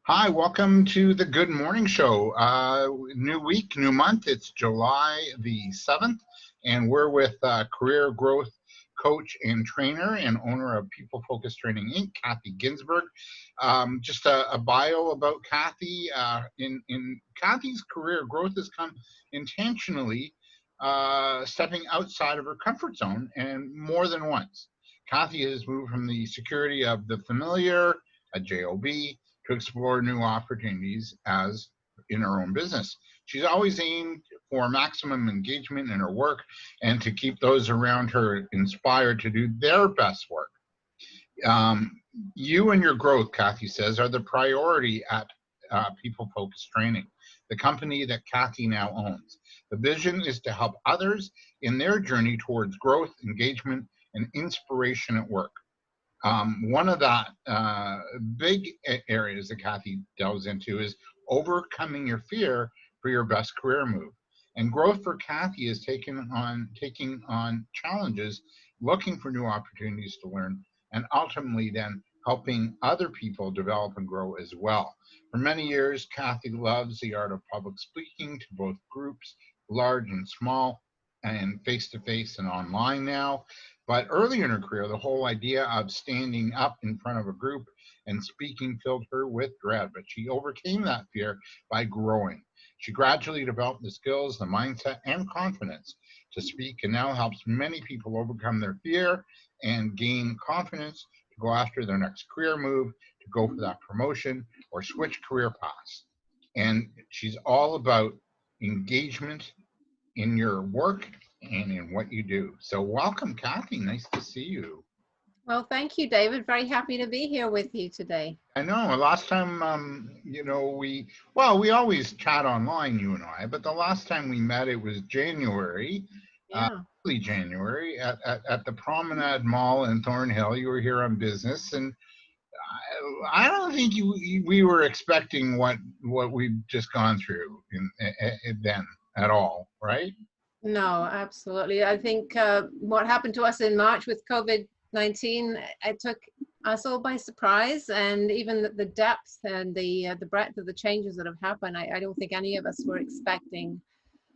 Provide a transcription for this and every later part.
Hi, welcome to the Good Morning Show. New week, new month. It's July the 7th, and we're with career growth coach and trainer and owner of People Focused Training Inc., Cathy Ginsberg. Just a bio about Cathy. In Cathy's career growth has come intentionally stepping outside of her comfort zone, and more than once. Cathy has moved from the security of the familiar, a job, to explore new opportunities as in her own business. She's always aimed for maximum engagement in her work and to keep those around her inspired to do their best work. You and your growth, Cathy says, are the priority at People Focused Training, the company that Cathy now owns. The vision is to help others in their journey towards growth, engagement, and inspiration at work. One of the big areas that Cathy delves into is overcoming your fear for your best career move. And growth for Cathy is taking on challenges, looking for new opportunities to learn, and ultimately then helping other people develop and grow as well. For many years, Cathy loves the art of public speaking to both groups, large and small, and face-to-face and online now. But early in her career, the whole idea of standing up in front of a group and speaking filled her with dread, but she overcame that fear by growing. She gradually developed the skills, the mindset, and confidence to speak, and now helps many people overcome their fear and gain confidence to go after their next career move, to go for that promotion, or switch career paths. And she's all about engagement in your work and in what you do. So welcome, Cathy. Nice to see you. Well, thank you, David. Very happy to be here with you today. I know last time, we always chat online, you and I, but the last time we met, it was January, Yeah. early January at the Promenade Mall in Thornhill. You were here on business, and I don't think we were expecting what we've just gone through then at all, right? No, absolutely. I think what happened to us in March with COVID-19, it took us all by surprise, and even the depth and the breadth of the changes that have happened, I don't think any of us were expecting.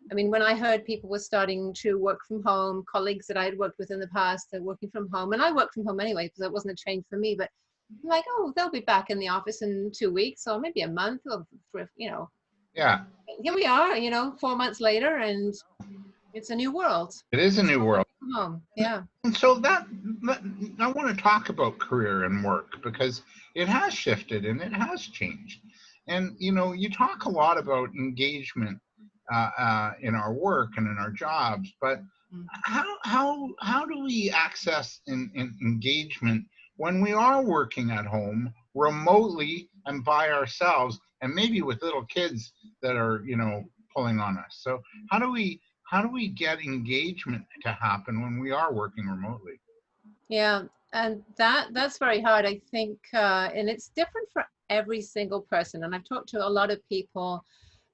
I mean, when I heard people were starting to work from home, colleagues that I had worked with in the past are working from home, and I work from home anyway because it wasn't a change for me, but I'm like, oh, they'll be back in the office in 2 weeks or maybe a month or, Yeah. here we are, 4 months later, and it's a new world. It is a new world. Yeah. And so I want to talk about career and work because it has shifted and it has changed. And you talk a lot about engagement in our work and in our jobs, but how do we access engagement when we are working at home remotely and by ourselves, and maybe with little kids that are pulling on us? So how do we get engagement to happen when we are working remotely? Yeah, and that's very hard, I think, and it's different for every single person. And I've talked to a lot of people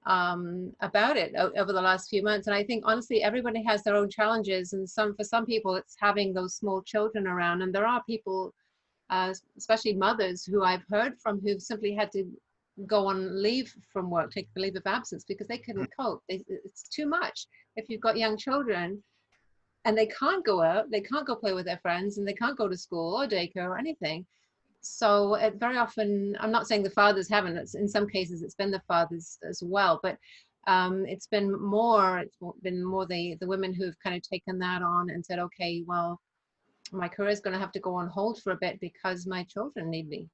about it over the last few months, and I think honestly, everybody has their own challenges. And for some people, it's having those small children around, and there are people, especially mothers, who I've heard from who've simply had to go on leave from work, take the leave of absence because they couldn't cope. It's too much. If you've got young children and they can't go out, they can't go play with their friends, and they can't go to school or daycare or anything. So very often, I'm not saying the fathers haven't, in some cases it's been the fathers as well, but it's been more the women who've kind of taken that on and said, okay, well, my career is going to have to go on hold for a bit because my children need me.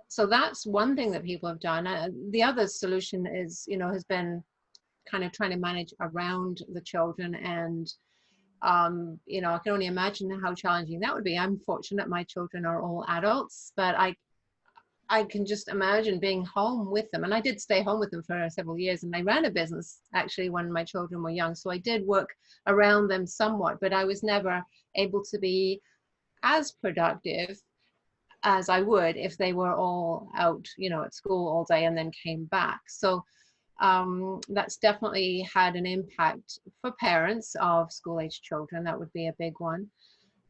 So that's one thing that people have done. The other solution is, has been kind of trying to manage around the children. And, I can only imagine how challenging that would be. I'm fortunate my children are all adults, but I can just imagine being home with them. And I did stay home with them for several years, and I ran a business actually when my children were young. So I did work around them somewhat, but I was never able to be as productive as I would if they were all out, at school all day and then came back. So that's definitely had an impact for parents of school-age children. That would be a big one.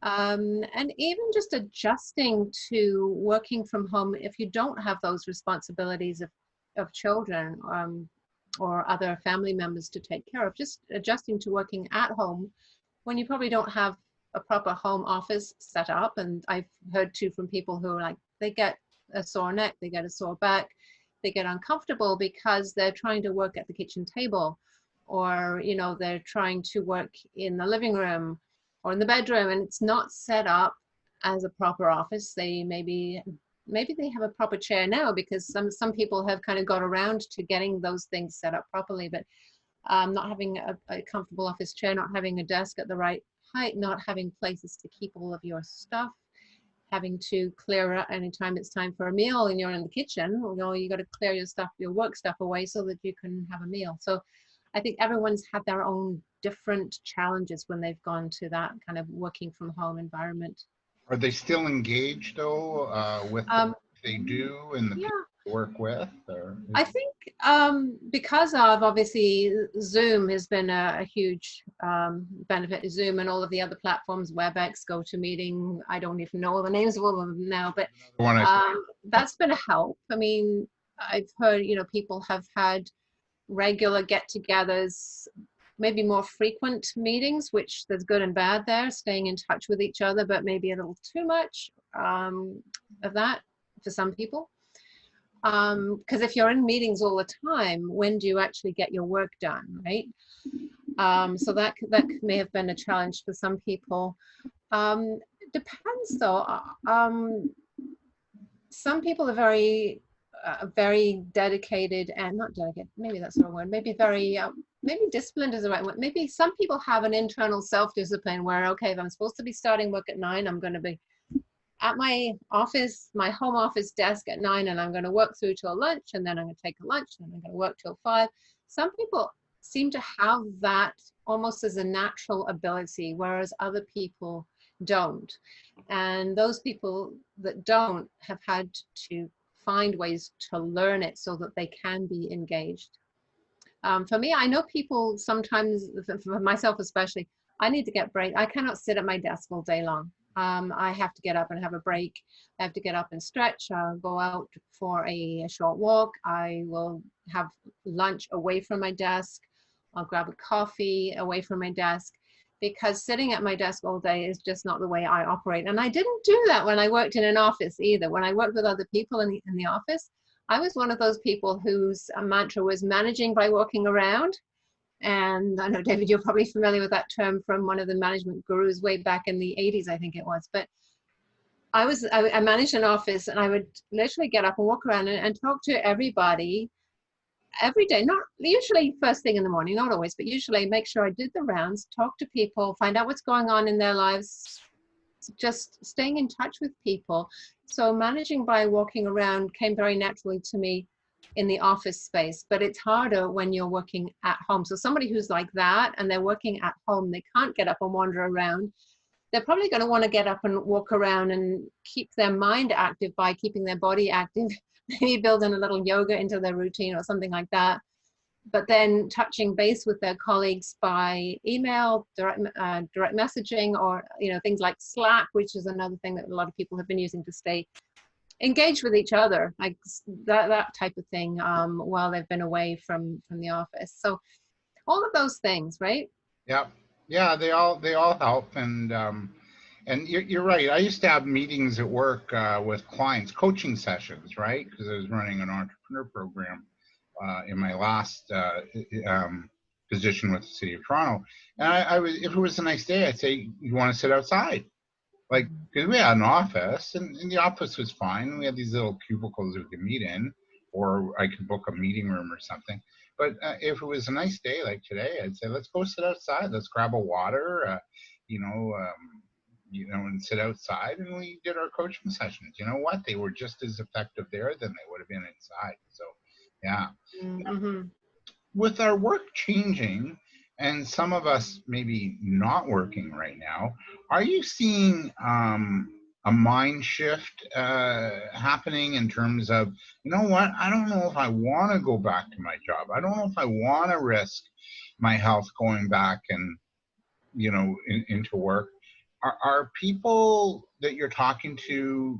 And even just adjusting to working from home if you don't have those responsibilities of children, or other family members to take care of, just adjusting to working at home when you probably don't have a proper home office set up. And I've heard too from people who are like, they get a sore neck, they get a sore back, they get uncomfortable because they're trying to work at the kitchen table, or, you know, they're trying to work in the living room or in the bedroom, and it's not set up as a proper office. They maybe they have a proper chair now, because some people have kind of got around to getting those things set up properly, but not having a comfortable office chair, not having a desk at the right height, not having places to keep all of your stuff, having to clear out anytime it's time for a meal and you're in the kitchen, you know, you got to clear your stuff, your work stuff away so that you can have a meal. So I think everyone's had their own different challenges when they've gone to that kind of working from home environment. Are they still engaged though, with the work they do and the Yeah, people they work with? Or I think because of, obviously, Zoom has been a huge benefit. Zoom and all of the other platforms, WebEx, GoToMeeting, I don't even know all the names of all of them now, but one I that's been a help. I mean, I've heard, you know, people have had regular get-togethers, maybe more frequent meetings, which there's good and bad there, staying in touch with each other, but maybe a little too much of that for some people. Because if you're in meetings all the time, when do you actually get your work done, right? So that may have been a challenge for some people. Depends though. Some people are very dedicated, and not dedicated, maybe that's the wrong word, maybe very, maybe disciplined is the right word. Maybe some people have an internal self-discipline where, okay, if I'm supposed to be starting work at 9, I'm going to be at my office, my home office desk at 9, and I'm going to work through till lunch, and then I'm going to take a lunch, and I'm going to work till 5. Some people seem to have that almost as a natural ability, whereas other people don't. And those people that don't have had to find ways to learn it so that they can be engaged. For me, I know people sometimes, for myself especially, I need to get break. I cannot sit at my desk all day long. I have to get up and have a break. I have to get up and stretch. I'll go out for a short walk. I will have lunch away from my desk. I'll grab a coffee away from my desk, because sitting at my desk all day is just not the way I operate. And I didn't do that when I worked in an office either. When I worked with other people in the office, I was one of those people whose mantra was managing by walking around. And I know, David, you're probably familiar with that term from one of the management gurus way back in the 80s, I think it was. But I managed an office, and I would literally get up and walk around and talk to everybody every day, not usually first thing in the morning, not always, but usually make sure I did the rounds, talk to people, find out what's going on in their lives, just staying in touch with people. So managing by walking around came very naturally to me in the office space, but it's harder when you're working at home. So somebody who's like that and they're working at home, they can't get up and wander around. They're probably going to want to get up and walk around and keep their mind active by keeping their body active, maybe building a little yoga into their routine or something like that. But then touching base with their colleagues by email, direct messaging, or, you know, things like Slack, which is another thing that a lot of people have been using to stay engaged with each other, like that type of thing, while they've been away from the office. So all of those things, right? Yeah, they all help, and you're right. I used to have meetings at work with clients, coaching sessions, right? Because I was running an entrepreneur program in my last position with the city of Toronto. And I was, if it was a nice day, I'd say, you want to sit outside? Like, because we had an office, and the office was fine. We had these little cubicles we could meet in, or I could book a meeting room or something. But if it was a nice day like today, I'd say, let's go sit outside. Let's grab a water, you know, and sit outside. And we did our coaching sessions. You know what? They were just as effective there than they would have been inside. So, yeah. Mm-hmm. With our work changing, and some of us maybe not working right now, are you seeing a mind shift happening in terms of, you know what, I don't know if I want to go back to my job. I don't know if I want to risk my health going back and, you know, into work. are people that you're talking to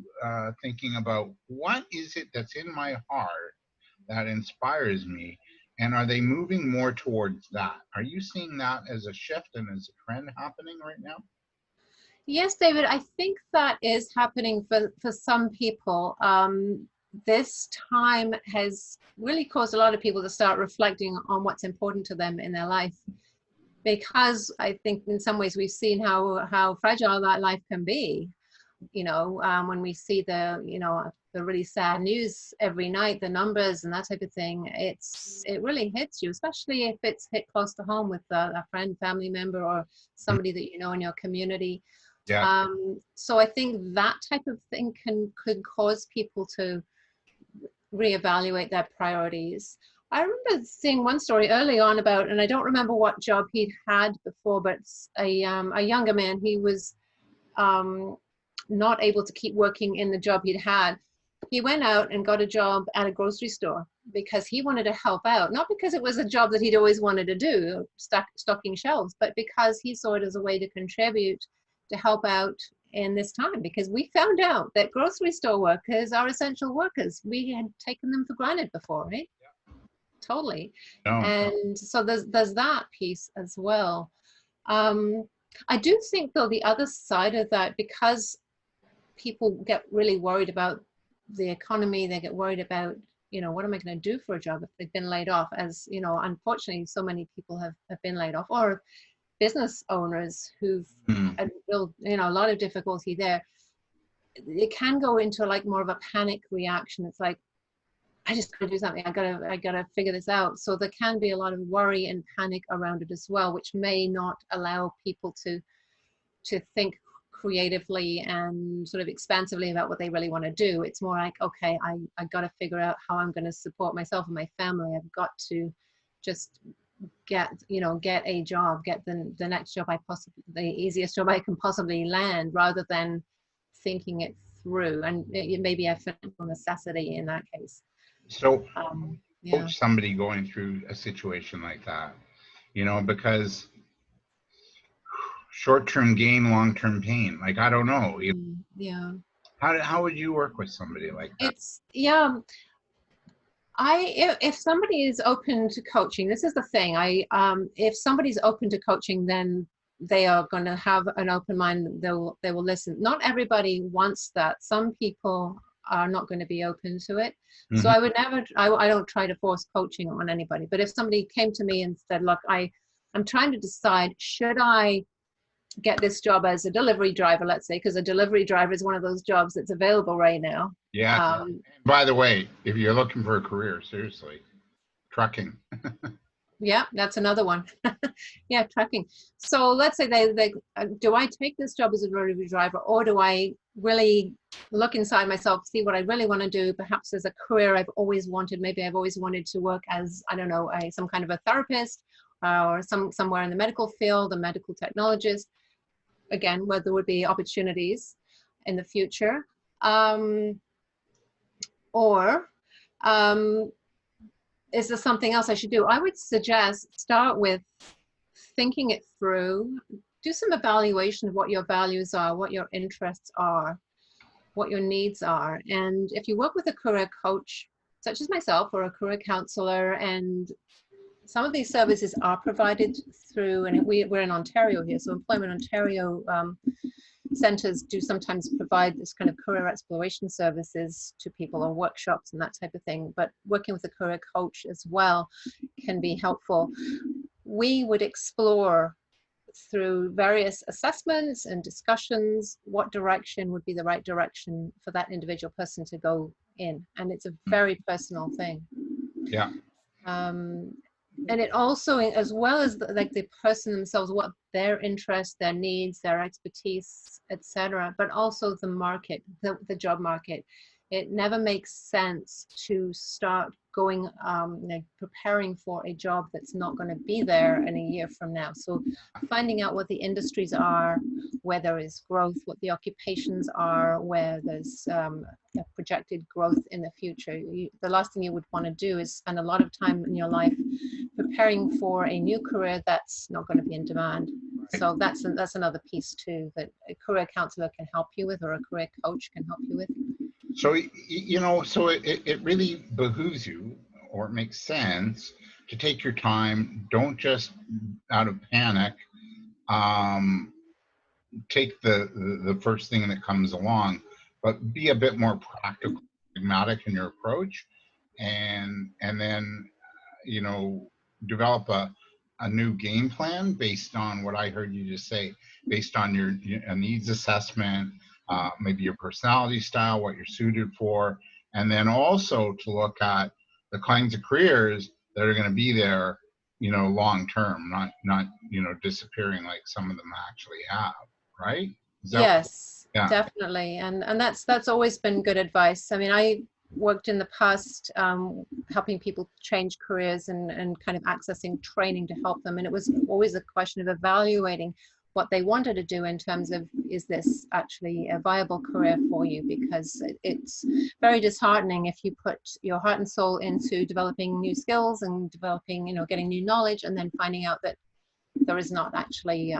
thinking about what is it that's in my heart that inspires me? And are they moving more towards that? Are you seeing that as a shift and as a trend happening right now? Yes, David, I think that is happening for some people. This time has really caused a lot of people to start reflecting on what's important to them in their life, because I think in some ways we've seen how fragile that life can be. When we see the really sad news every night, the numbers and that type of thing, it really hits you, especially if it's hit close to home with a friend, family member, or somebody that you know in your community. Yeah. So I think that type of thing could cause people to reevaluate their priorities. I remember seeing one story early on about, and I don't remember what job he'd had before, but a younger man. He was not able to keep working in the job he'd had. He went out and got a job at a grocery store because he wanted to help out, not because it was a job that he'd always wanted to do, stocking shelves, but because he saw it as a way to contribute, to help out in this time, because we found out that grocery store workers are essential workers. We had taken them for granted before, right? Yeah. Totally. No. And so there's that piece as well. I do think, though, the other side of that, because people get really worried about the economy, they get worried about, what am I going to do for a job if they've been laid off? As unfortunately, so many people have been laid off, or business owners who've had a lot of difficulty there. It can go into like more of a panic reaction. It's like, I just gotta do something. I gotta figure this out. So there can be a lot of worry and panic around it as well, which may not allow people to think creatively and sort of expansively about what they really want to do. It's more like, okay, I got to figure out how I'm going to support myself and my family. I've got to just get a job, get the next job the easiest job I can possibly land, rather than thinking it through. And it may be a financial necessity in that case. So coach somebody going through a situation like that, because short-term gain, long-term pain. Like, I don't know. Yeah. How would you work with somebody like that? If somebody is open to coaching, this is the thing. If somebody's open to coaching, then they are going to have an open mind. They will listen. Not everybody wants that. Some people are not going to be open to it. Mm-hmm. So I would never. I don't try to force coaching on anybody. But if somebody came to me and said, "Look, I'm trying to decide, should I get this job as a delivery driver," let's say, because a delivery driver is one of those jobs that's available right now. Yeah. By the way, if you're looking for a career, seriously, trucking. Yeah, that's another one. Yeah, trucking. So let's say they do I take this job as a delivery driver, or do I really look inside myself, see what I really want to do? Perhaps as a career I've always wanted. Maybe I've always wanted to work as, I don't know, some kind of a therapist, or somewhere in the medical field, a medical technologist. Again, where there would be opportunities in the future. Is there something else I should do? I would suggest start with thinking it through. Do some evaluation of what your values are, what your interests are, what your needs are. And if you work with a career coach, such as myself, or a career counselor, and some of these services are provided through, and we're in Ontario here, so Employment Ontario centers do sometimes provide this kind of career exploration services to people, or workshops and that type of thing. But working with a career coach as well can be helpful. We would explore through various assessments and discussions what direction would be the right direction for that individual person to go in. And it's a very personal thing. Yeah. And it also, as well as the person themselves, what their interests, their needs, their expertise, etc., but also the market, the job market. It never makes sense to start going, preparing for a job that's not going to be there in a year from now. So finding out what the industries are, where there is growth, what the occupations are, where there's projected growth in the future. The last thing you would want to do is spend a lot of time in your life preparing for a new career that's not going to be in demand. So that's another piece too that a career counselor can help you with, or a career coach can help you with. So, so it really behooves you, or it makes sense to take your time. Don't just out of panic, um, take the first thing that comes along, but be a bit more practical, pragmatic in your approach, and then develop a new game plan based on what I heard you just say, based on your needs assessment, maybe your personality style, what you're suited for, and then also to look at the kinds of careers that are going to be there, long term, not disappearing like some of them actually have, right? Is that Yes, yeah. definitely. And that's always been good advice. I mean, I worked in the past helping people change careers and kind of accessing training to help them. And it was always a question of evaluating what they wanted to do in terms of, is this actually a viable career for you? Because it's very disheartening if you put your heart and soul into developing new skills and developing, getting new knowledge, and then finding out that there is not actually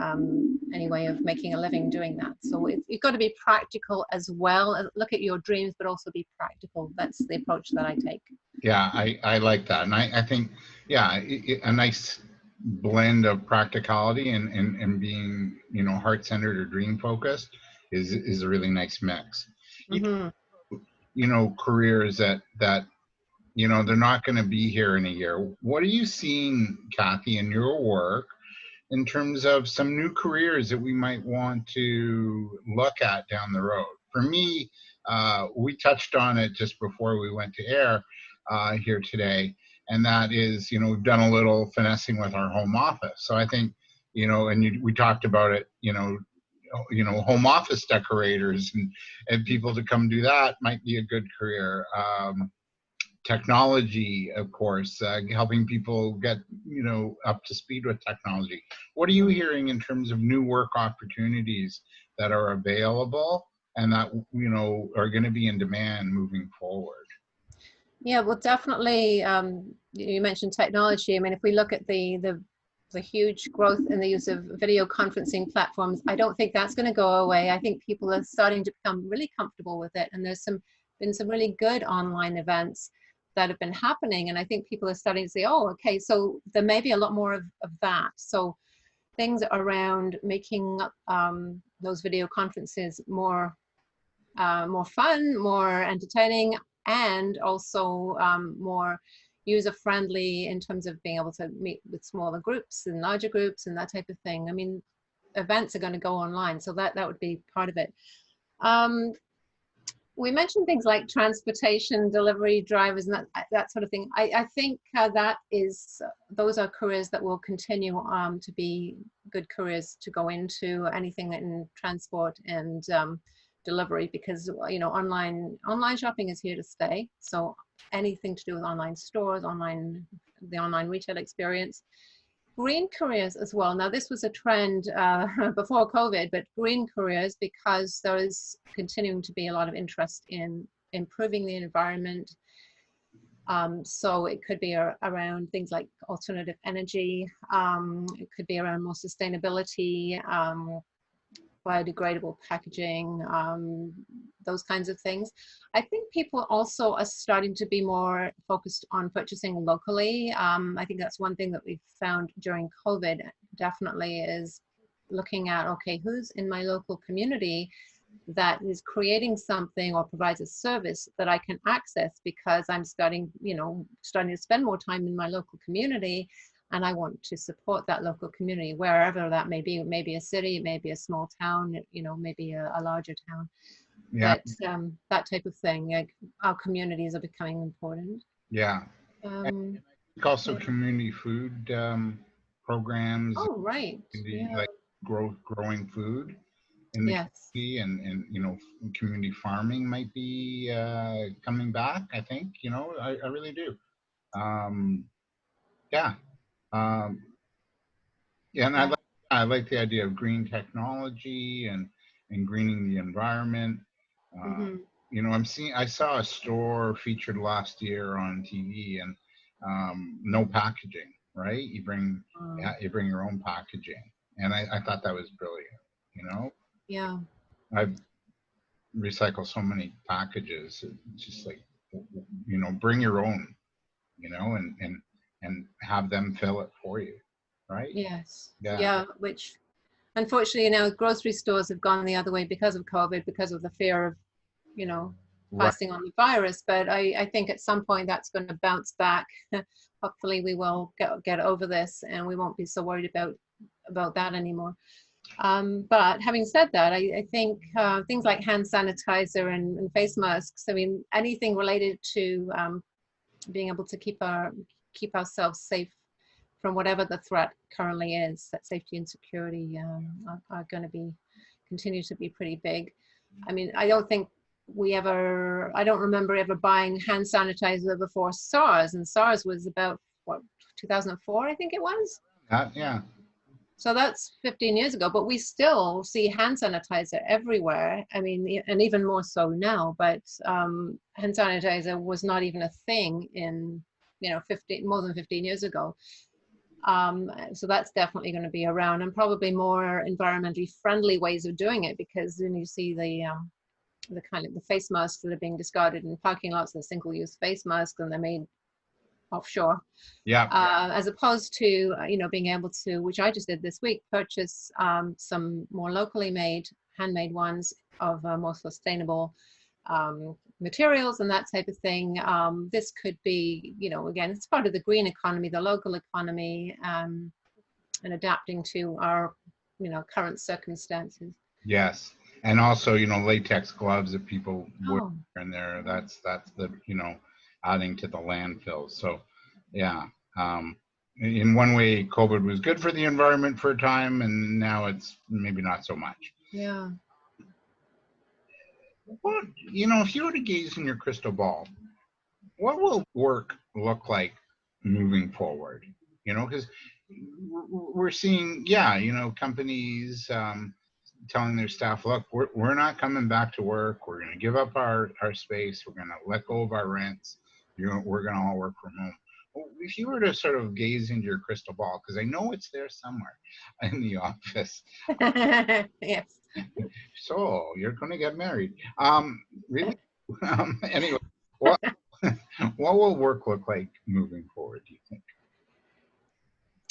any way of making a living doing that. So you've got to be practical as well. Look at your dreams, but also be practical. That's the approach that I take. Yeah, I like that. And I think, yeah, a nice blend of practicality and being, heart-centered or dream-focused is a really nice mix. Mm-hmm. Careers that they're not going to be here in a year. What are you seeing, Cathy, in your work in terms of some new careers that we might want to look at down the road? For me, we touched on it just before we went to air here today, and that is, we've done a little finessing with our home office. So I think, we talked about it, home office decorators and people to come do that might be a good career. Technology, of course, helping people get up to speed with technology. What are you hearing in terms of new work opportunities that are available and that are going to be in demand moving forward? Yeah, well, definitely. You mentioned technology. I mean, if we look at the huge growth in the use of video conferencing platforms, I don't think that's going to go away. I think people are starting to become really comfortable with it, and there's been some really good online events that have been happening, and I think people are starting to say, oh, okay, so there may be a lot more of that. So things around making those video conferences more fun, more entertaining, and also more user-friendly in terms of being able to meet with smaller groups and larger groups and that type of thing. I mean, events are going to go online, so that would be part of it. We mentioned things like transportation, delivery drivers, and that sort of thing. I think those are careers that will continue to be good careers to go into, anything in transport and delivery, because online shopping is here to stay. So anything to do with online stores, the online retail experience. Green careers as well. Now, this was a trend before COVID, but green careers, because there is continuing to be a lot of interest in improving the environment. So it could be around things like alternative energy. It could be around more sustainability, biodegradable packaging, those kinds of things. I think people also are starting to be more focused on purchasing locally. I think that's one thing that we've found during COVID, definitely, is looking at, okay, who's in my local community that is creating something or provides a service that I can access, because I'm starting to spend more time in my local community, and I want to support that local community, wherever that may be. It may be a city, it may be a small town, maybe a larger town. Yeah. But that type of thing, like, our communities are becoming important. Yeah. And also community food programs. Oh, right. Yeah. Like growing food in the Yes. community, and community farming might be coming back. I think I really do. Yeah. Yeah, and Yeah. I like the idea of green technology and greening the environment. Uh, Mm-hmm. I saw a store featured last year on TV, and no packaging, right? You bring your own packaging. And I thought that was brilliant. You know, Yeah. I've recycled so many packages. It's just like, bring your own, and have them fill it for you, right? Yes. Yeah. Yeah. Which unfortunately, grocery stores have gone the other way because of COVID, because of the fear of, you know, Right. passing on the virus. But I think at some point that's going to bounce back. Hopefully we will get over this and we won't be so worried about that anymore. But having said that, I think things like hand sanitizer and face masks, I mean, anything related to being able to keep ourselves safe from whatever the threat currently is, that safety and security are going to be continue to be pretty big. I mean, I don't remember ever buying hand sanitizer before SARS, and SARS was about what, 2004, I think it was. Yeah. So that's 15 years ago, but we still see hand sanitizer everywhere. I mean, and even more so now, but hand sanitizer was not even a thing in, 15, more than 15 years ago. So that's definitely going to be around, and probably more environmentally friendly ways of doing it, because then you see the kind of the face masks that are being discarded in parking lots, the single-use face masks, and they're made offshore. Yeah. As opposed to being able to, which I just did this week, purchase some more locally made, handmade ones of more sustainable materials and that type of thing. This could be, again, it's part of the green economy, the local economy, and adapting to our current circumstances. Yes. And also, latex gloves that people wear Oh, in there. That's the, adding to the landfills. So, yeah. In one way, COVID was good for the environment for a time, and now it's maybe not so much. yeah. Well, if you were to gaze in your crystal ball, what will work look like moving forward? Because we're seeing, companies telling their staff, look, we're not coming back to work. We're going to give up our space. We're going to let go of our rents. We're going to all work from home. Well, if you were to sort of gaze into your crystal ball, because I know it's there somewhere in the office. Yes. So you're going to get married. Really? Anyway, what what will work look like moving forward, do you think?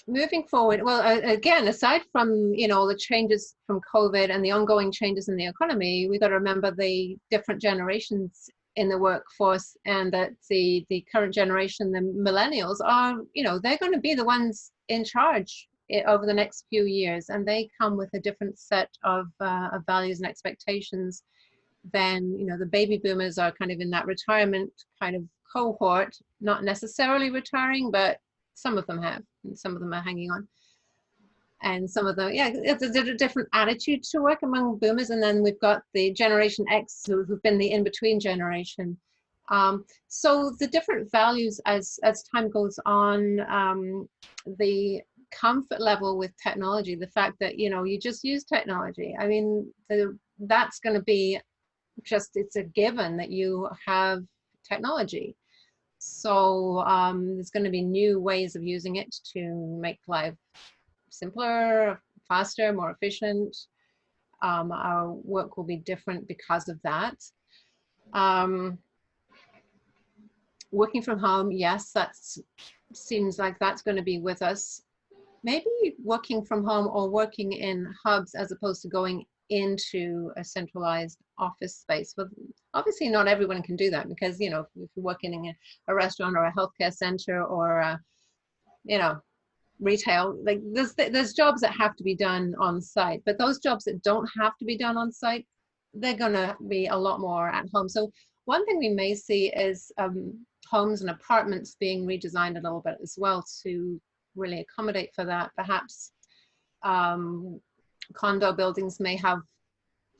Moving forward, well, again, aside from the changes from COVID and the ongoing changes in the economy, we got to remember the different generations in the workforce, and that the current generation, the millennials, are they're going to be the ones in charge over the next few years, and they come with a different set of values and expectations than the baby boomers are kind of in that retirement kind of cohort, not necessarily retiring, but some of them have, and some of them are hanging on. And some of them, yeah, it's a different attitude to work among boomers. And then we've got the Generation X, who've been the in-between generation. So the different values as time goes on, the comfort level with technology, the fact that, you just use technology. I mean, that's going to be it's a given that you have technology. So there's going to be new ways of using it to make life simpler, faster, more efficient. Our work will be different because of that. Working from home, yes, that seems like that's going to be with us. Maybe working from home or working in hubs as opposed to going into a centralized office space. But obviously not everyone can do that, because if you're working in a restaurant or a healthcare center or retail, like there's jobs that have to be done on site, but those jobs that don't have to be done on site, they're going to be a lot more at home. So one thing we may see is homes and apartments being redesigned a little bit as well to really accommodate for that. Perhaps condo buildings may have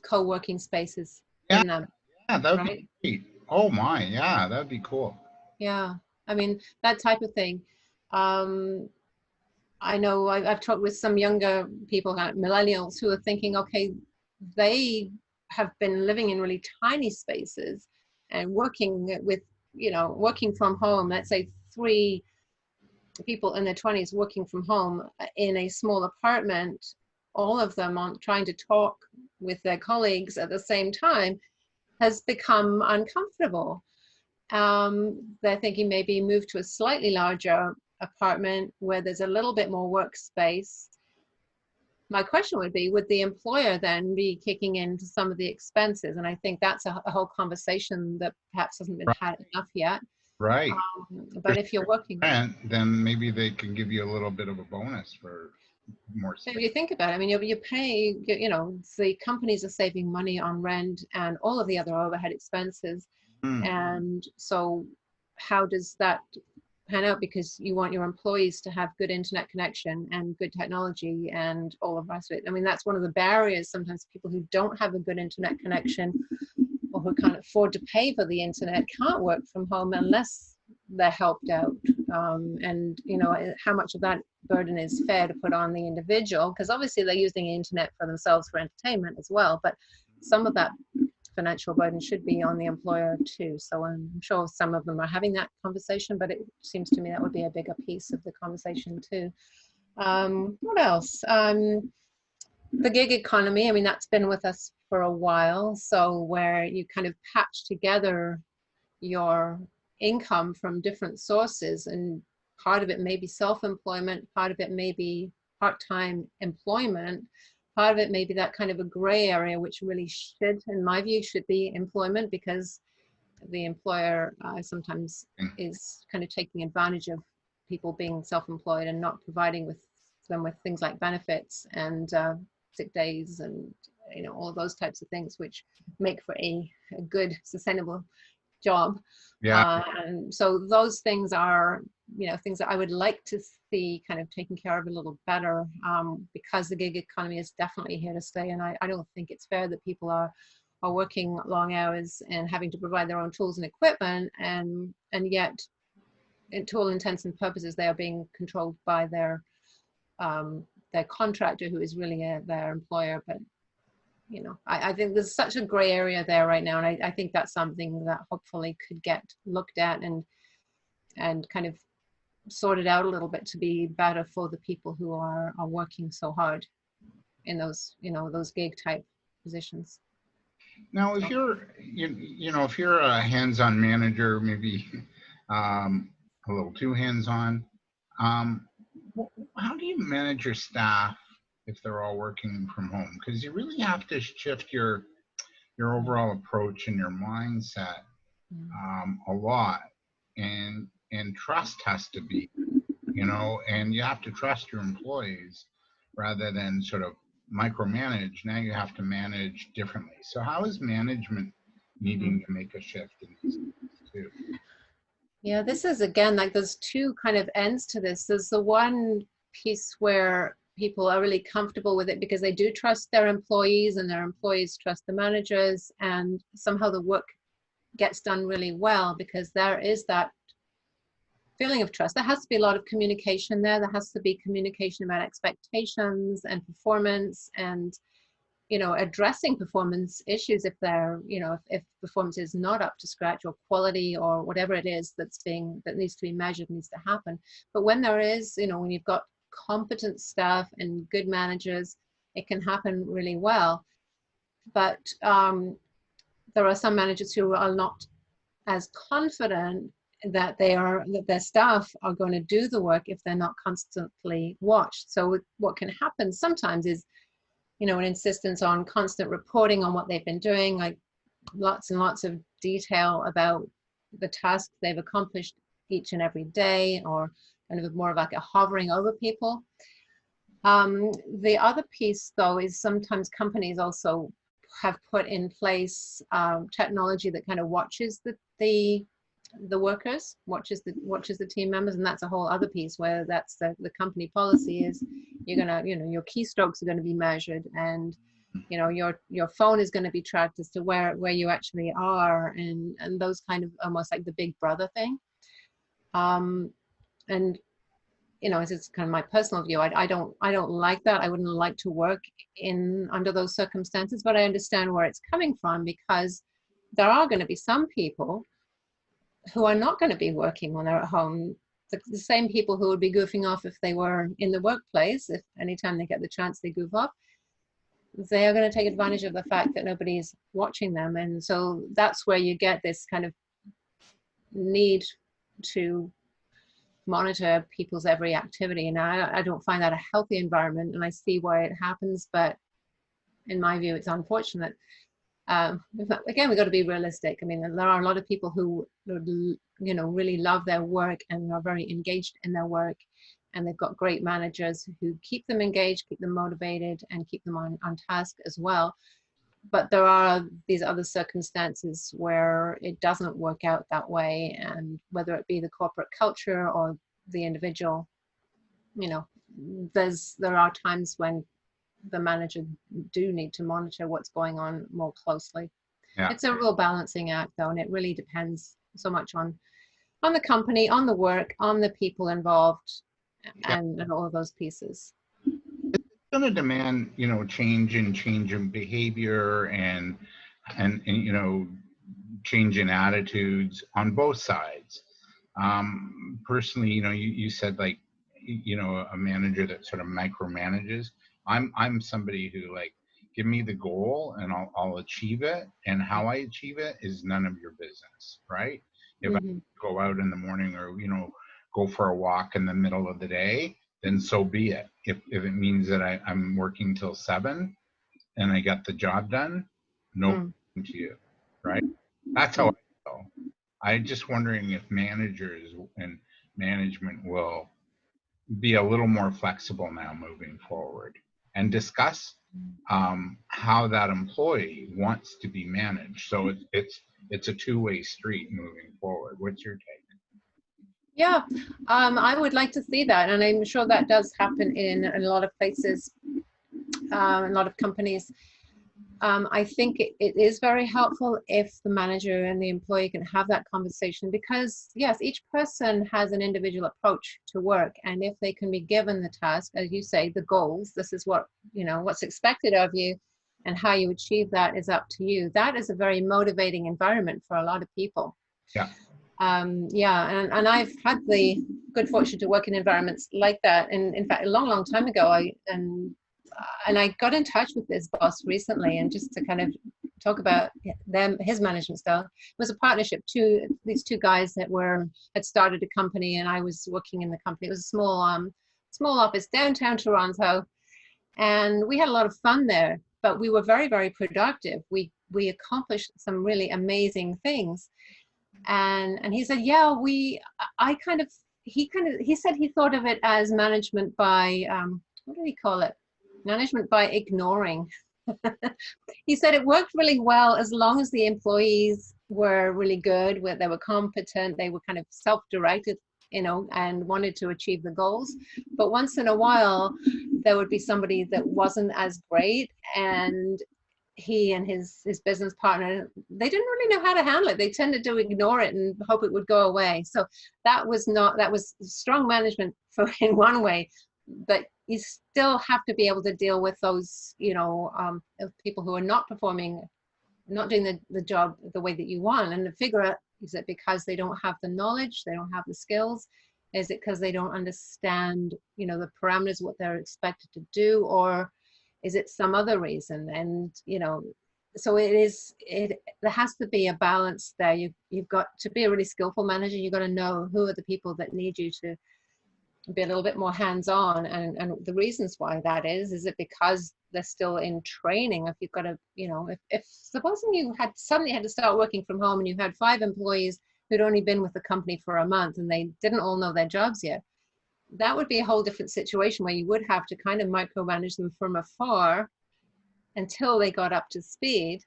co-working spaces in them. Yeah, that would right? be great. Oh my, yeah, that would be cool. Yeah, I mean, that type of thing. I know I've talked with some younger people, millennials, who are thinking, okay, they have been living in really tiny spaces and working with, working from home, let's say 3 people in their 20s working from home in a small apartment. all of them on trying to talk with their colleagues at the same time has become uncomfortable. They're thinking maybe move to a slightly larger apartment where there's a little bit more workspace. My question would be, would the employer then be kicking into some of the expenses? And I think that's a whole conversation that perhaps hasn't been had enough yet. Right. But if you're working, rent, then maybe they can give you a little bit of a bonus for more so if space. you think about it, I mean, you pay, you know, the companies are saving money on rent and all of the other overhead expenses. And so how does that pan out? Because you want your employees to have good internet connection and good technology and all of the rest of it. I mean, that's one of the barriers. Sometimes people who don't have a good internet connection or who can't afford to pay for the internet can't work from home unless they're helped out. And, you know, how much of that burden is fair to put on the individual? Because obviously they're using the internet for themselves for entertainment as well. But some of that financial burden should be on the employer too. So I'm sure some of them are having that conversation, but it seems to me that would be a bigger piece of the conversation too. What else? The gig economy, I mean, that's been with us for a while. So where you kind of patch together your income from different sources, and part of it may be self-employment, part of it may be part-time employment, part of it may be that kind of a gray area, which really should, in my view, should be employment, because the employer sometimes is kind of taking advantage of people being self-employed and not providing with them with things like benefits and sick days and, you know, all of those types of things, which make for a good, sustainable job. And so those things are, you know, things that I would like to see kind of taken care of a little better, because the gig economy is definitely here to stay. And I don't think it's fair that people are working long hours and having to provide their own tools and equipment, and yet, to all intents and purposes, they are being controlled by their contractor, who is really their employer. But you know, I think there's such a gray area there right now, and I think that's something that hopefully could get looked at and kind of sorted out a little bit to be better for the people who are working so hard in those, you know, those gig type positions. Now, if you're, if you're a hands-on manager, maybe a little too hands-on, how do you manage your staff if they're all working from home? Because you really have to shift your overall approach and your mindset a lot, and trust has to be, and you have to trust your employees rather than sort of micromanage. Now you have to manage differently. So how is management needing to make a shift in these things too? Yeah, this is, again, like there's two kind of ends to this. There's the one piece where people are really comfortable with it because they do trust their employees and their employees trust the managers, and somehow the work gets done really well because there is that feeling of trust. There has to be a lot of communication there. There has to be communication about expectations and performance, and, you know, addressing performance issues if they're, you know, if performance is not up to scratch, or quality, or whatever it is that needs to be measured, needs to happen. But when there is, you know, when you've got competent staff and good managers, it can happen really well. But there are some managers who are not as confident that their staff are going to do the work if they're not constantly watched. So what can happen sometimes is, you know, an insistence on constant reporting on what they've been doing, like lots and lots of detail about the tasks they've accomplished each and every day, or kind of more of like a hovering over people. The other piece, though, is sometimes companies also have put in place technology that kind of watches the workers, watches the team members, and that's a whole other piece where that's the company policy is you're gonna, you know, your keystrokes are going to be measured, and, you know, your phone is going to be tracked as to where you actually are, and those kind of almost like the big brother thing. And you know, it's kind of my personal view. I don't like that. I wouldn't like to work under those circumstances, but I understand where it's coming from, because there are going to be some people who are not going to be working when they're at home the same people who would be goofing off if they were in the workplace, if anytime they get the chance they goof off, they are going to take advantage of the fact that nobody's watching them. And so that's where you get this kind of need to monitor people's every activity. And I don't find that a healthy environment, and I see why it happens, but in my view, it's unfortunate. Again, we've got to be realistic. I mean, there are a lot of people who, really love their work and are very engaged in their work, and they've got great managers who keep them engaged, keep them motivated, and keep them on task as well. But there are these other circumstances where it doesn't work out that way, and whether it be the corporate culture or the individual, there are times when the manager do need to monitor what's going on more closely. Yeah. It's a real balancing act, though, and it really depends so much on the company, on the work, on the people involved, and all of those pieces. It's going to demand, change in behavior and change in attitudes on both sides. Personally, you said, like, a manager that sort of micromanages. I'm somebody who, like, give me the goal and I'll achieve it, and how I achieve it is none of your business, right? If I go out in the morning, or go for a walk in the middle of the day, then so be it. If it means that I'm working till 7 and I got the job done, no problem to you, right? That's how I feel. I'm just wondering if managers and management will be a little more flexible now moving forward, and discuss how that employee wants to be managed. So it's a two-way street moving forward. What's your take? Yeah, I would like to see that, and I'm sure that does happen in a lot of places, a lot of companies. I think it is very helpful if the manager and the employee can have that conversation, because yes, each person has an individual approach to work, and if they can be given the task, as you say, the goals, this is what, what's expected of you, and how you achieve that is up to you. That is a very motivating environment for a lot of people. Yeah. And I've had the good fortune to work in environments like that. And in fact, a long time ago, I got in touch with this boss recently, and just to kind of talk about his management style. It was a partnership. These two guys that had started a company, and I was working in the company. It was a small office downtown Toronto, and we had a lot of fun there. But we were very, very productive. We accomplished some really amazing things. And he said, yeah, he said he thought of it as management by, what did he call it? Management by ignoring. He said it worked really well as long as the employees were really good, they were competent, they were kind of self-directed, and wanted to achieve the goals. But once in a while, there would be somebody that wasn't as great, and he and his business partner, they didn't really know how to handle it. They tended to ignore it and hope it would go away. So that was strong management in one way, but you still have to be able to deal with those, people who are not performing, not doing the job the way that you want, and to figure out, is it because they don't have the knowledge, they don't have the skills? Is it because they don't understand, the parameters, what they're expected to do, or is it some other reason? And, so there has to be a balance there. You've got to be a really skillful manager. You've got to know who are the people that need you to be a little bit more hands-on, and the reasons why that is it because they're still in training? If you've got to, if supposing you suddenly had to start working from home, and you had 5 employees who'd only been with the company for a month, and they didn't all know their jobs yet, that would be a whole different situation, where you would have to kind of micromanage them from afar until they got up to speed,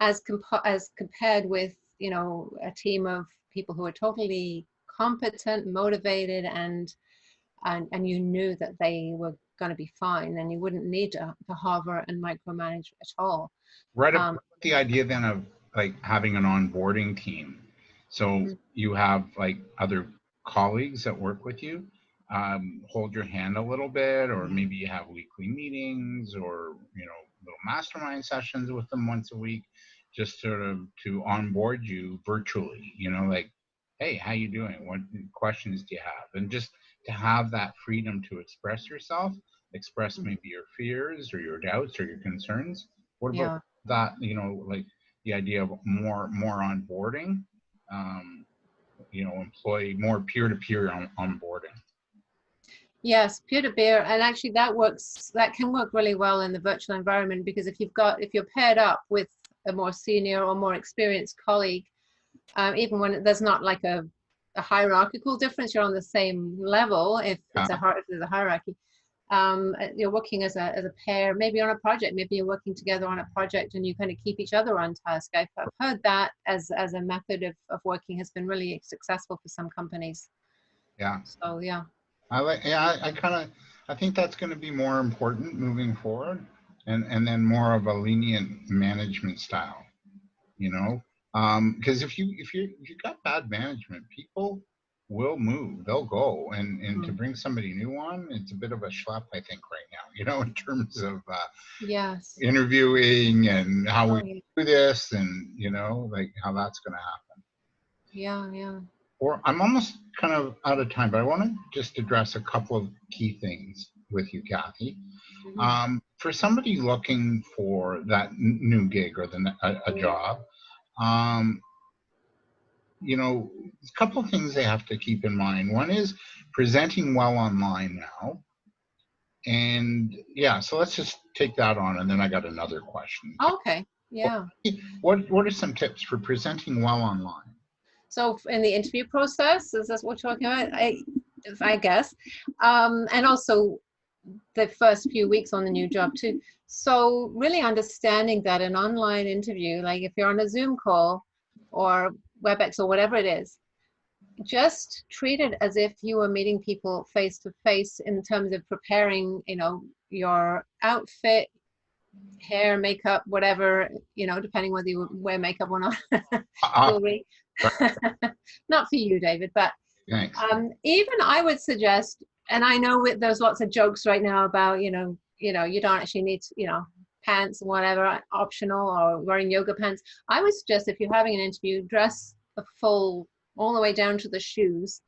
as compared with, a team of people who are totally competent, motivated, and you knew that they were going to be fine, and you wouldn't need to hover and micromanage at all. Right up the idea then of, like, having an onboarding team. So you have, like, other colleagues that work with you, hold your hand a little bit, or maybe you have weekly meetings, or little mastermind sessions with them once a week, just sort of to onboard you virtually, like, hey, how you doing? What questions do you have? And just to have that freedom to express yourself, express maybe your fears or your doubts or your concerns. What about Yeah. that, like the idea of more onboarding, employee, more peer-to-peer onboarding? Yes, peer-to-peer, and actually that can work really well in the virtual environment, because if you're paired up with a more senior or more experienced colleague, even when there's not like a hierarchical difference, you're on the same level. If Yeah, if there's a hierarchy, you're working as a pair, maybe on a project, maybe you're working together on a project and you kind of keep each other on task. I've heard that as a method of working has been really successful for some companies. yeah. So yeah. I think that's going to be more important moving forward, and then more of a lenient management style, because if you got bad management, people will move, they'll go, and to Mm. bring somebody new on, it's a bit of a schlep, I think, right now, in terms of Yes. interviewing and how Oh we yeah. do this, and like how that's going to happen. Yeah, yeah. Or I'm almost kind of out of time, but I want to just address a couple of key things with you, Cathy. Mhm. For somebody looking for that new gig or a job, um, a couple of things they have to keep in mind. One is presenting well online now. And yeah, so let's just take that on, and then I got another question. Okay. Yeah. What are some tips for presenting well online? So in the interview process, is this what we're talking about? I guess, and also the first few weeks on the new job too. So really understanding that an online interview, like if you're on a Zoom call or WebEx or whatever it is, just treat it as if you were meeting people face to face in terms of preparing, your outfit, hair, makeup, whatever, depending whether you wear makeup or not, Uh, jewelry. Not for you, David, but Thanks. even I would suggest, and I know there's lots of jokes right now about, you don't actually need, pants and whatever, optional, or wearing yoga pants. I would suggest if you're having an interview, dress a full, all the way down to the shoes,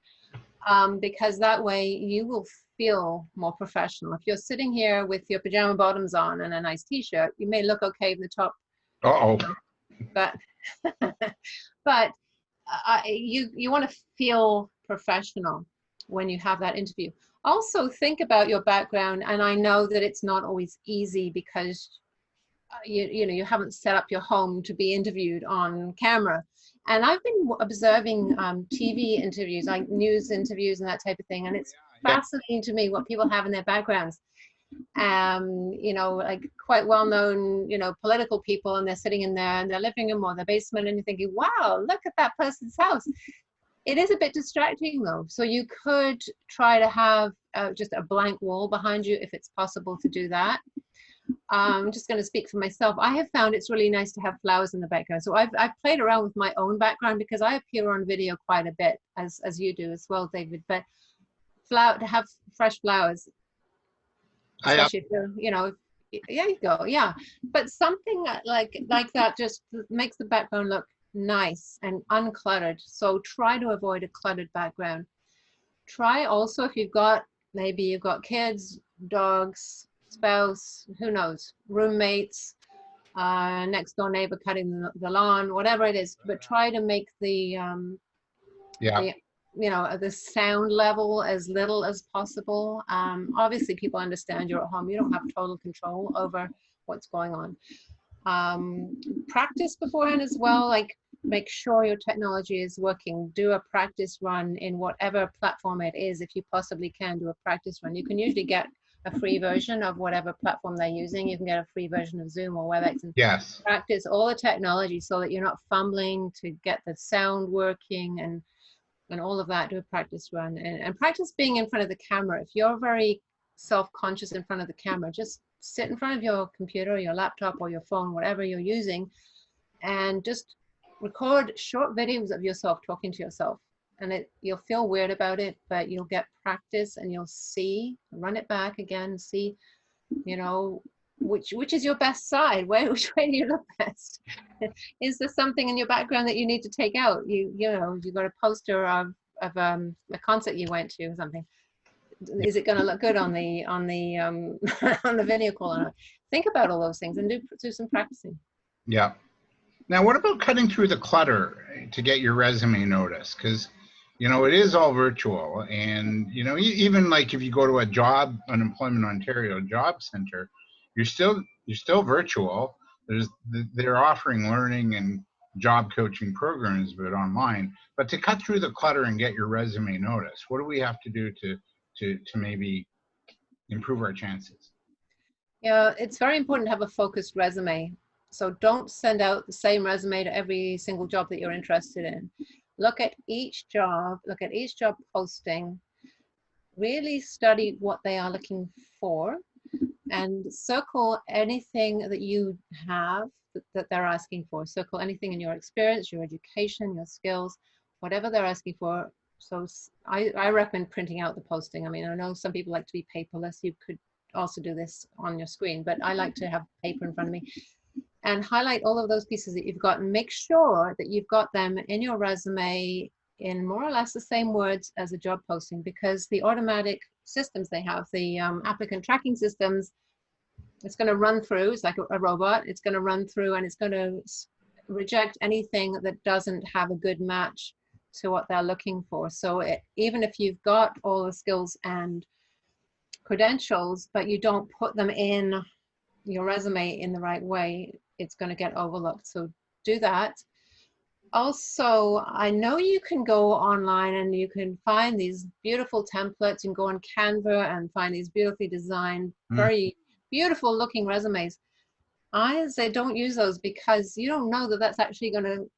because that way you will feel more professional. If you're sitting here with your pajama bottoms on and a nice t-shirt, you may look okay in the top, Uh-oh. but but you want to feel professional when you have that interview. Also think about your background, and I know that it's not always easy because you haven't set up your home to be interviewed on camera. And I've been observing TV interviews, like news interviews and that type of thing, and it's Yeah. fascinating to me what people have in their backgrounds. Like quite well-known, political people, and they're sitting in their living room or their basement, and you're thinking, wow, look at that person's house. It is a bit distracting though. So you could try to have just a blank wall behind you if it's possible to do that. I'm just going to speak for myself. I have found it's really nice to have flowers in the background. So I've played around with my own background because I appear on video quite a bit, as you do as well, David. But to have fresh flowers, I especially if you're, there you go, yeah. But something like that just makes the background look nice and uncluttered. So try to avoid a cluttered background. Try also, if maybe you've got kids, dogs, spouse, who knows, roommates, next door neighbor cutting the lawn, whatever it is, but try to make yeah. the sound level as little as possible. Obviously people understand you're at home, you don't have total control over what's going on. Practice beforehand as well, like make sure your technology is working. Do a practice run in whatever platform it is. If you possibly can, do a practice run. You can usually get a free version of whatever platform they're using. You can get a free version of Zoom or WebEx, and Yes. practice all the technology so that you're not fumbling to get the sound working and all of that. Do a practice run, and practice being in front of the camera. If you're very self-conscious in front of the camera, just sit in front of your computer or your laptop or your phone, whatever you're using, and just record short videos of yourself talking to yourself. And you'll feel weird about it, but you'll get practice and you'll run it back again, see, which is your best side, which way do you look best? Is there something in your background that you need to take out? You know, you got a poster of a concert you went to or something. Is it going to look good on the on the video call or not? Think about all those things and do some practicing. Yeah. Now, what about cutting through the clutter to get your resume noticed? Because, you know, it is all virtual. And, you know, even like if you go to a job, Unemployment Ontario job center, you're still virtual. They're offering learning and job coaching programs, but online. But to cut through the clutter and get your resume noticed, what do we have to do to maybe improve our chances? Yeah, it's very important to have a focused resume. So don't send out the same resume to every single job that you're interested in. Look at each job posting, really study what they are looking for, and circle anything that you have that they're asking for. Circle anything in your experience, your education, your skills, whatever they're asking for. So I recommend printing out the posting. I mean, I know some people like to be paperless. You could also do this on your screen, but I like to have paper in front of me and highlight all of those pieces that you've got and make sure that you've got them in your resume in more or less the same words as a job posting, because the automatic systems they have, the applicant tracking systems, it's going to run through, it's like a robot, it's going to run through and it's going to reject anything that doesn't have a good match to what they're looking for. So even if you've got all the skills and credentials, but you don't put them in your resume in the right way, it's going to get overlooked. So do that. Also, I know you can go online and you can find these beautiful templates and go on Canva and find these beautifully designed, very beautiful looking resumes. I say don't use those because you don't know that that's actually going to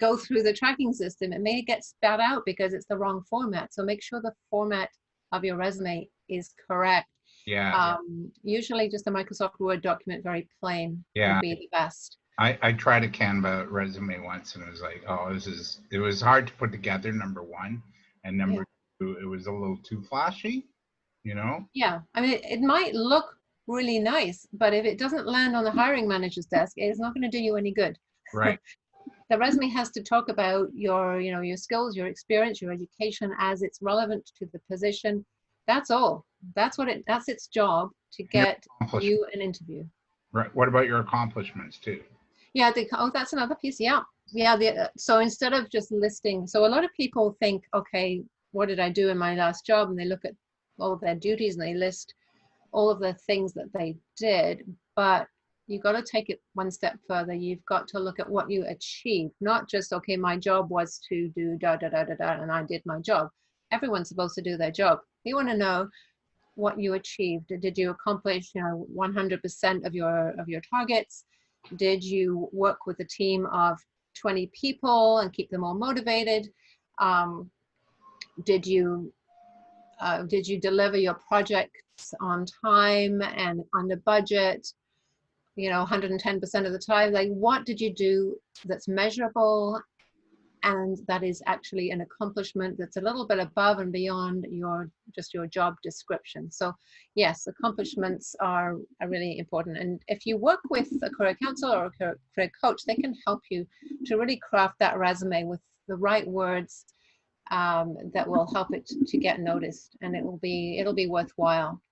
go through the tracking system. It may get spat out because it's the wrong format. So make sure the format of your resume is correct. Yeah. Usually just a Microsoft Word document, very plain, Yeah. would be the best. I tried a Canva resume once and it was like, oh, it was hard to put together, number one. And number two, it was a little too flashy, you know? Yeah, I mean, it might look really nice, but if it doesn't land on the hiring manager's desk, it's not going to do you any good. Right. The resume has to talk about your skills, your experience, your education as it's relevant to the position. That's all. That's its job to get you an interview. Right. What about your accomplishments too? Yeah, that's another piece. Yeah. So instead of just listing, so a lot of people think, okay, what did I do in my last job? And they look at all of their duties and they list all of the things that they did, but you've got to take it one step further. You've got to look at what you achieved, not just, okay, my job was to do da da da da da, and I did my job. Everyone's supposed to do their job. You want to know what you achieved. Did you accomplish 100% of your targets? Did you work with a team of 20 people and keep them all motivated? Did you deliver your projects on time and under budget? 110% of the time. Like, what did you do that's measurable and that is actually an accomplishment that's a little bit above and beyond your job description? So yes, accomplishments are really important. And if you work with a career counselor or a career coach, they can help you to really craft that resume with the right words that will help it to get noticed, and it'll be worthwhile.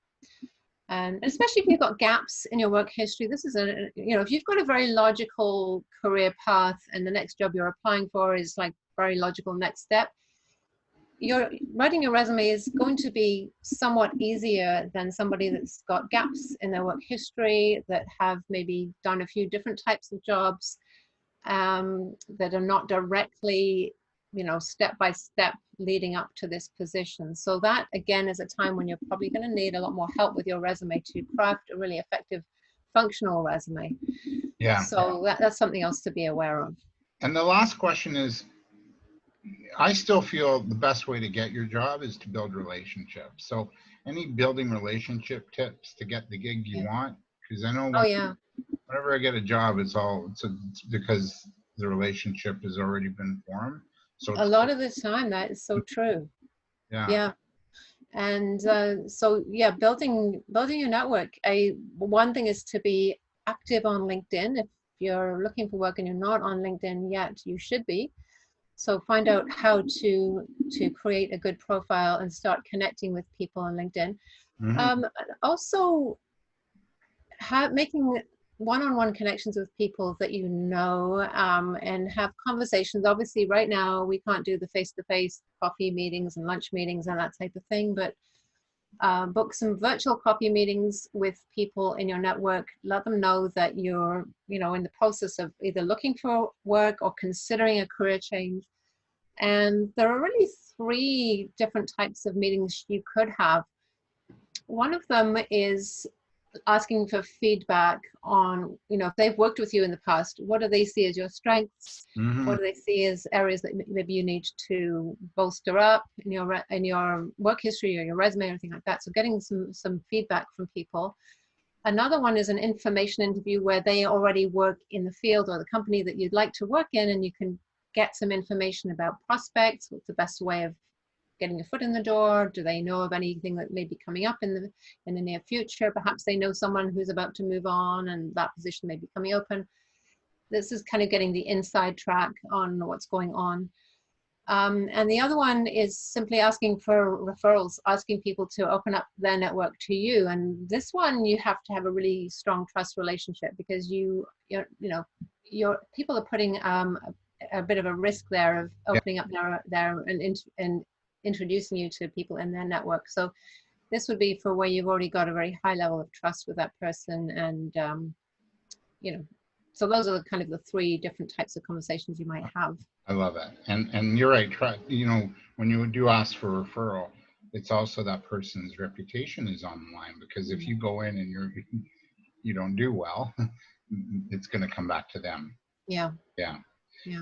And especially if you've got gaps in your work history, this is if you've got a very logical career path and the next job you're applying for is like very logical next step, writing your resume is going to be somewhat easier than somebody that's got gaps in their work history, that have maybe done a few different types of jobs, that are not directly step by step leading up to this position. So that again is a time when you're probably going to need a lot more help with your resume to craft a really effective functional resume. Yeah. So that's something else to be aware of. And the last question is, I still feel the best way to get your job is to build relationships. So any building relationship tips to get the gig you want? Because I know whenever I get a job, it's because the relationship has already been formed. So a lot of the time that is so true. Yeah. And building your network. One thing is to be active on LinkedIn. If you're looking for work and you're not on LinkedIn yet, you should be. So find out how to create a good profile and start connecting with people on LinkedIn. Mm-hmm. Also, making one-on-one connections with people that you know, and have conversations. Obviously, right now we can't do the face-to-face coffee meetings and lunch meetings and that type of thing, but book some virtual coffee meetings with people in your network. Let them know that you're, in the process of either looking for work or considering a career change. And there are really 3 different types of meetings you could have. One of them is asking for feedback on, if they've worked with you in the past, what do they see as your strengths? Mm-hmm. What do they see as areas that maybe you need to bolster up in your work history or your resume or anything like that? So getting some feedback from people. Another one is an information interview where they already work in the field or the company that you'd like to work in, and you can get some information about prospects. What's the best way of getting a foot in the door? Do they know of anything that may be coming up in the near future? Perhaps they know someone who's about to move on and that position may be coming open. This is kind of getting the inside track on what's going on. And the other one is simply asking for referrals, asking people to open up their network to you. And this one, you have to have a really strong trust relationship, because your people are putting a bit of a risk there of opening up their and introducing you to people in their network. So this would be for where you've already got a very high level of trust with that person. And so those are kind of the 3 different types of conversations you might have. I love that. And you're right. When you do ask for referral, it's also that person's reputation is on the line, because if you go in and you don't do well, it's going to come back to them. Yeah.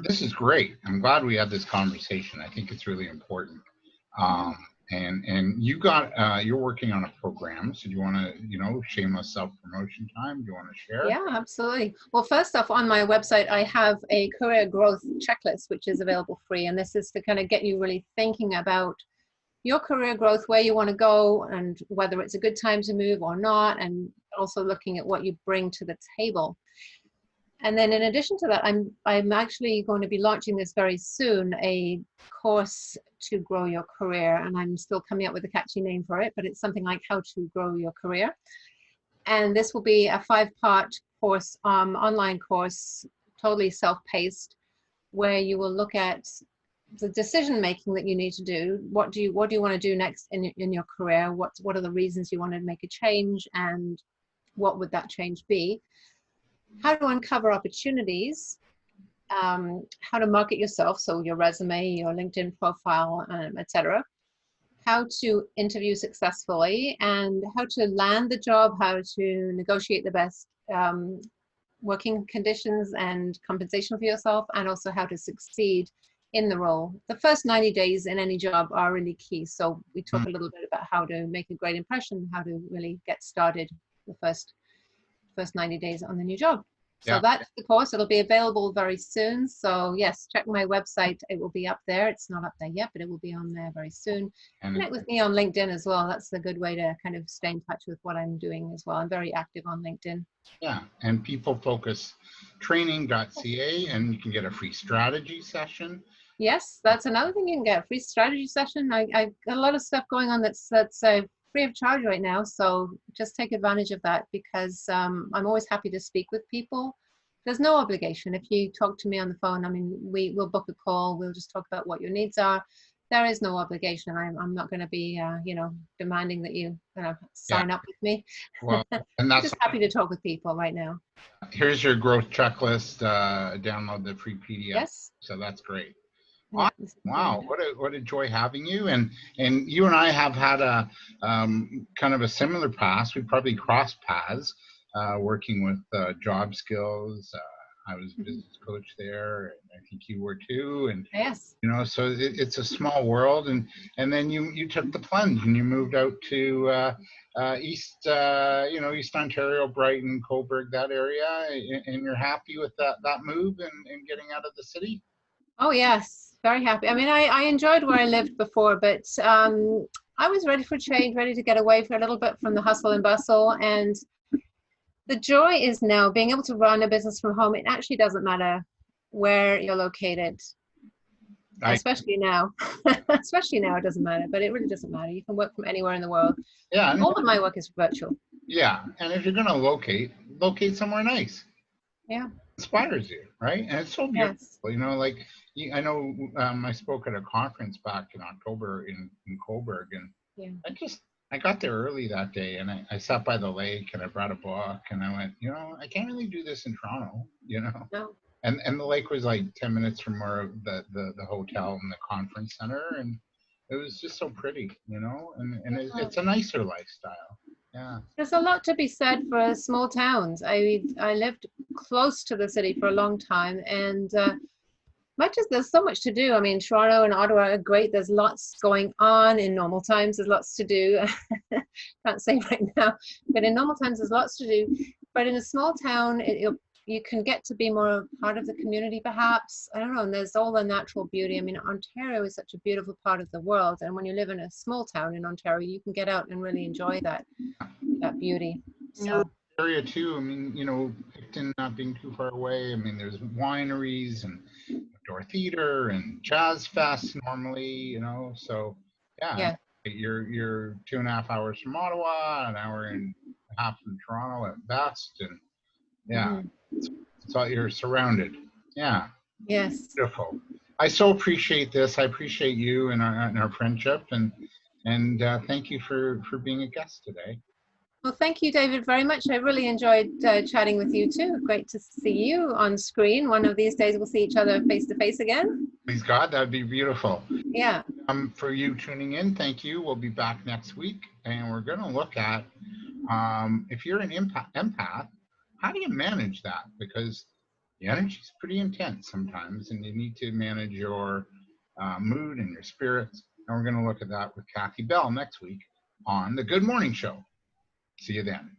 This is great. I'm glad we had this conversation. I think it's really important. And you're working on a program. So do you want to, shameless self-promotion time? Do you want to share? Yeah, absolutely. Well, first off, on my website, I have a career growth checklist, which is available free. And this is to kind of get you really thinking about your career growth, where you want to go, and whether it's a good time to move or not, and also looking at what you bring to the table. And then in addition to that, I'm actually going to be launching this very soon, a course to grow your career. And I'm still coming up with a catchy name for it, but it's something like How to Grow Your Career. And this will be a 5-part course, online course, totally self-paced, where you will look at the decision making that you need to do. What do you want to do next in your career? What are the reasons you want to make a change, and what would that change be? How to uncover opportunities, how to market yourself, so your resume, your LinkedIn profile, etc. How to interview successfully, and how to land the job, how to negotiate the best working conditions and compensation for yourself, and also how to succeed in the role. The first 90 days in any job are really key. So we talk a little bit about how to make a great impression, how to really get started the first 90 days on the new job. So that's the course. It'll be available very soon. So yes, check my website. It will be up there. It's not up there yet, but it will be on there very soon. Connect with me on LinkedIn as well. That's a good way to kind of stay in touch with what I'm doing as well. I'm very active on LinkedIn. Yeah, and peoplefocustraining.ca, and you can get a free strategy session. Yes, that's another thing. You can get a free strategy session. I've got a lot of stuff going on that's free of charge right now. So just take advantage of that, because I'm always happy to speak with people. There's no obligation. If you talk to me on the phone, I mean, we'll book a call. We'll just talk about what your needs are. There is no obligation. I'm not going to be, demanding that you sign up with me. Well, and I'm that's just happy to talk with people right now. Here's your growth checklist. Download the free PDF. Yes. So that's great. Yeah, wow, what a joy having you. And you and I have had a kind of a similar past. We probably crossed paths working with job skills. I was a business coach there, and I think you were too. And yes, so it's a small world. And then you took the plunge and you moved out to East Ontario, Brighton, Cobourg, that area, and you're happy with that move and getting out of the city? Oh yes, very happy. I mean, I enjoyed where I lived before, but I was ready for change, ready to get away for a little bit from the hustle and bustle. And The joy is now being able to run a business from home. It actually doesn't matter where you're located, I especially now. Especially now, it doesn't matter, but it really doesn't matter. You can work from anywhere in the world. yeah, and, All of my work is virtual. yeah, and if you're gonna locate somewhere nice. Yeah. Inspires you, right? And it's so beautiful. Yes. You know, like I know I spoke at a conference back in October in Coburg, and Yeah. I got there early that day, and I sat by the lake, and I brought a book, and I went, you know, I can't really do this in Toronto, you know. No. And the lake was like 10 minutes from where the hotel and the conference center, and it was just so pretty, you know, and Yeah. it's a nicer lifestyle. Yeah. There's a lot to be said for small towns. I lived close to the city for a long time, and much as there's so much to do. I mean, Toronto and Ottawa are great. There's lots going on in normal times. There's lots to do. Can't say right now, but in normal times there's lots to do. But in a small town, you can get to be more part of the community, perhaps. I don't know. And there's all the natural beauty. I mean, Ontario is such a beautiful part of the world, and when you live in a small town in Ontario, you can get out and really enjoy that beauty. Your So area too. I mean, you know, Picton not being too far away. I mean, there's wineries and outdoor theater and jazz fest normally. You know, so yeah, yeah, you're 2.5 hours from Ottawa, an hour and a half from Toronto at best, and yeah, mhm. it's all you're surrounded. Yeah, Yes. beautiful. I so appreciate this. I appreciate you and our friendship, and thank you for being a guest today. Well, thank you, David, very much. I really enjoyed chatting with you too. Great to see you on screen. One of these days we'll see each other face to face again. Please God, that'd be beautiful. Yeah. For you tuning in, thank you. We'll be back next week, and we're going to look at if you're an empath, how do you manage that? Because the energy is pretty intense sometimes, and you need to manage your mood and your spirits. And we're going to look at that with Cathy Bell next week on the Good Morning Show. See you then.